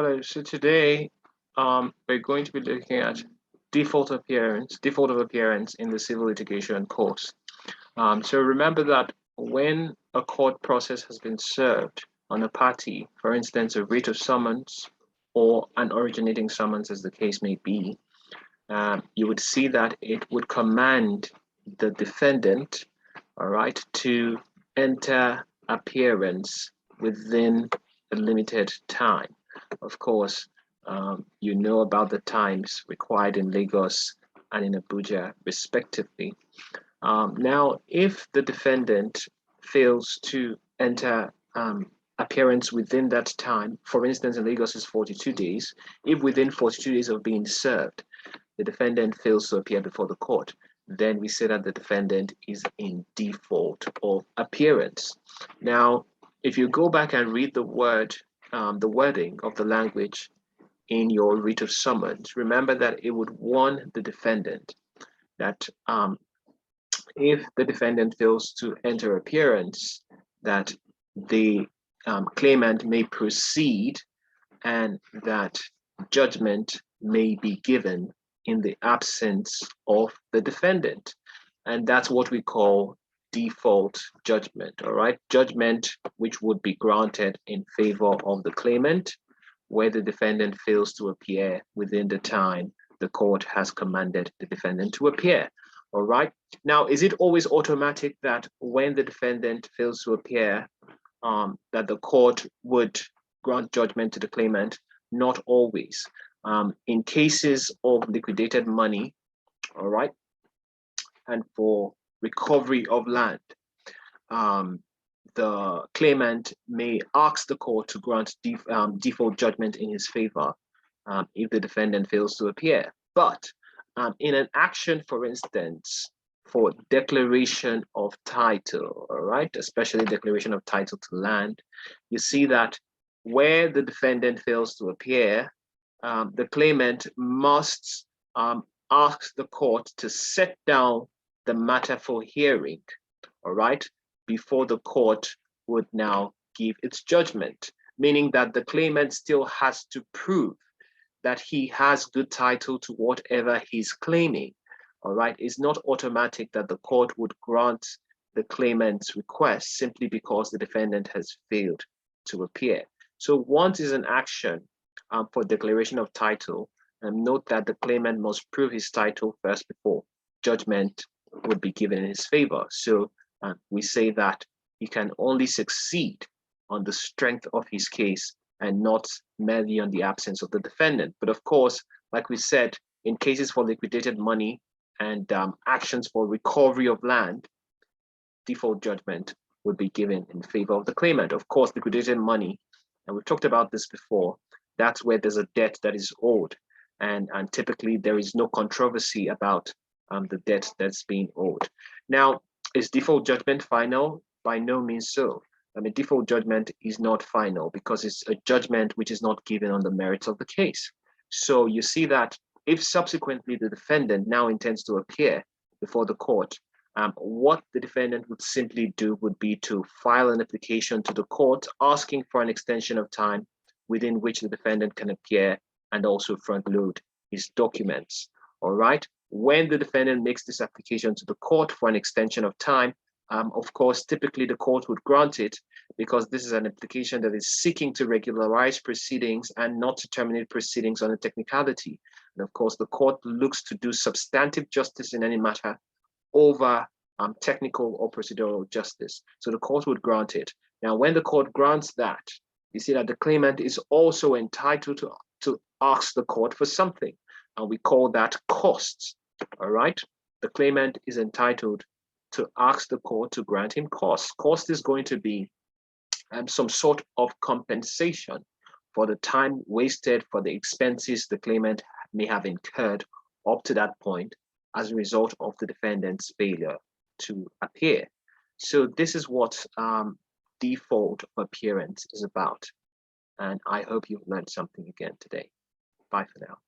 Hello, so today we're going to be looking at default of appearance in the civil litigation course. So remember that when a court process has been served on a party, for instance, a writ of summons or an originating summons as the case may be, you would see that it would command the defendant, all right, to enter appearance within a limited time. Of course, you know about the times required in Lagos and in Abuja, respectively. Now, if the defendant fails to enter appearance within that time, for instance, in Lagos is 42 days, if within 42 days of being served, the defendant fails to appear before the court, then we say that the defendant is in default of appearance. Now, if you go back and read the wording of the language in your writ of summons, remember that it would warn the defendant that if the defendant fails to enter appearance, that the claimant may proceed and that judgment may be given in the absence of the defendant. And that's what we call default judgment, all right? Judgment which would be granted in favor of the claimant where the defendant fails to appear within the time the court has commanded the defendant to appear, all right? Now, is it always automatic that when the defendant fails to appear, that the court would grant judgment to the claimant? Not always. In cases of liquidated money, all right, and for recovery of land, the claimant may ask the court to grant default judgment in his favor if the defendant fails to appear. But in an action, for instance, for declaration of title, all right, especially declaration of title to land, you see that where the defendant fails to appear, the claimant must ask the court to set down the matter for hearing, all right, before the court would now give its judgment, meaning that the claimant still has to prove that he has good title to whatever he's claiming, all right? It's not automatic that the court would grant the claimant's request simply because the defendant has failed to appear. So once is an action for declaration of title, note that the claimant must prove his title first before judgment would be given in his favor. So we say that he can only succeed on the strength of his case and not merely on the absence of the defendant. But of course, like we said, in cases for liquidated money and actions for recovery of land, default judgment would be given in favor of the claimant. Of course, liquidated money, and we've talked about this before, that's where there's a debt that is owed. And typically there is no controversy about the debt that's being owed. Now, is default judgment final? By no means so. I mean, default judgment is not final because it's a judgment which is not given on the merits of the case. So you see that if subsequently the defendant now intends to appear before the court, what the defendant would simply do would be to file an application to the court asking for an extension of time within which the defendant can appear and also front load his documents, all right? When the defendant makes this application to the court for an extension of time, of course, typically the court would grant it because this is an application that is seeking to regularize proceedings and not to terminate proceedings on a technicality. And of course, the court looks to do substantive justice in any matter over technical or procedural justice. So the court would grant it. Now, when the court grants that, you see that the claimant is also entitled to ask the court for something. And we call that costs, all right? The claimant is entitled to ask the court to grant him costs. Cost is going to be some sort of compensation for the time wasted, for the expenses the claimant may have incurred up to that point as a result of the defendant's failure to appear. So this is what default appearance is about. And I hope you've learned something again today. Bye for now.